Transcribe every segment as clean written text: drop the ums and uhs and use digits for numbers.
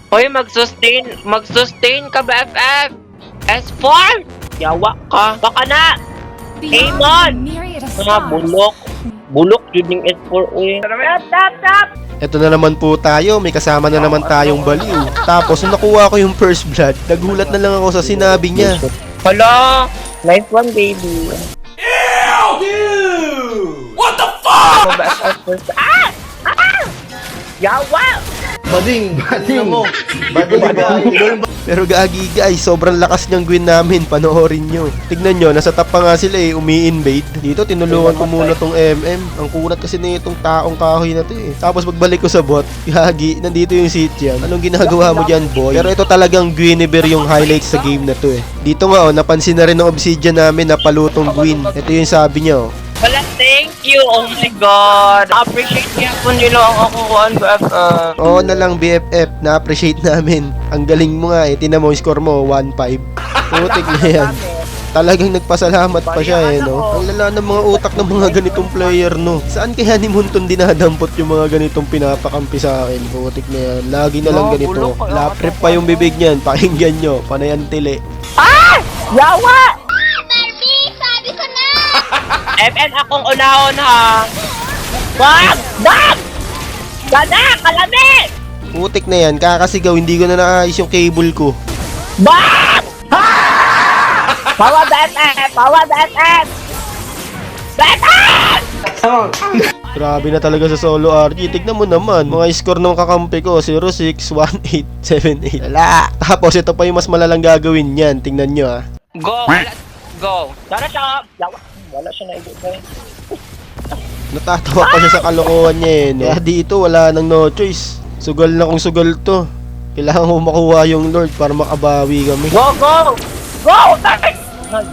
Hoy, mag-sustain ka, BFF! S4! Yawa ka! Baka na! Amon! Mga bulok! Bulok yun yung S4, uy. Tap! Eto na naman po tayo, may kasama na naman tayong baliw. Tapos nung nakuha ko yung first blood, nagulat na lang ako sa sinabi niya. Hala! Nice one, baby. Ew! Dude! What the fuck? Ah! Yawa! Bading mo. Bading. Pero gagi guys, sobrang lakas niyang gwin namin, panoorin nyo. Tignan nyo, nasa top pa nga sila umi-invade. Dito, tinulungan ko muna tong MM. Ang kunat kasi na itong taong kahoy na to eh. Tapos pagbalik ko sa bot, gagi, nandito yung Sityan. Anong ginagawa mo dyan, boy? Pero ito talagang Guinevere yung highlights sa game na to eh. Dito nga napansin na rin ng Obsidian namin na palutong Gwyn. Ito yung sabi niya Wala, thank you! Oh my God! Appreciate niya po nila ang akukuhan, BFF. Oo na lang BFF, na-appreciate namin. Ang galing mo nga eh, tinan mo yung score mo, 1-5. Putik na yan. Talagang nagpasalamat pa siya eh, no? Ang lala ng mga utak ng mga ganitong player, no? Saan kaya ni Munton dinadampot yung mga ganitong pinapakampi sa akin? Putik na yan. Lagi na lang ganito. Laprep pa yung bibig niyan, pakinggan nyo, panayan tili. Ah! Yawa! FN akong unahon ha. Bag! Gana! Kalami! Putik na yan, kakasigaw, hindi ko na naayos yung cable ko. Bag! Ha! Bawa BFF! Bawa BFF! BFF! Grabe na talaga sa solo RG. Tignan mo naman, mga score ng kakampi ko, 0-6, 1-8, 7-8. Wala! Tapos ito pa yung mas malalang gagawin yan. Tingnan nyo ah. Go! Let's go! Sana siya! Yawa! Wala siya na ibigay. Natatawa pa siya sa kalokohan niya eh, no? Kaya dito wala nang no choice. Sugal na kung sugal to. Kailangan ko makuha yung Lord para makabawi kami. Go! Nice!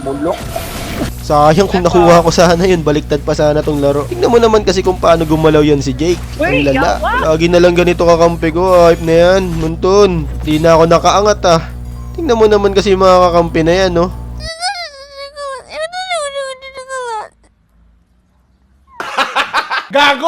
Bulok. Sayang kung nakuha ko sana yun, baliktad pa sana tong laro. Tingnan mo naman kasi kung paano gumalaw yan si Jake. Ang lala. Lagi na lang ganito kakampi ko, hype na yan. Munton, di na ako nakaangat ah. Tingnan mo naman kasi yung mga kakampi na yan, no? Gago!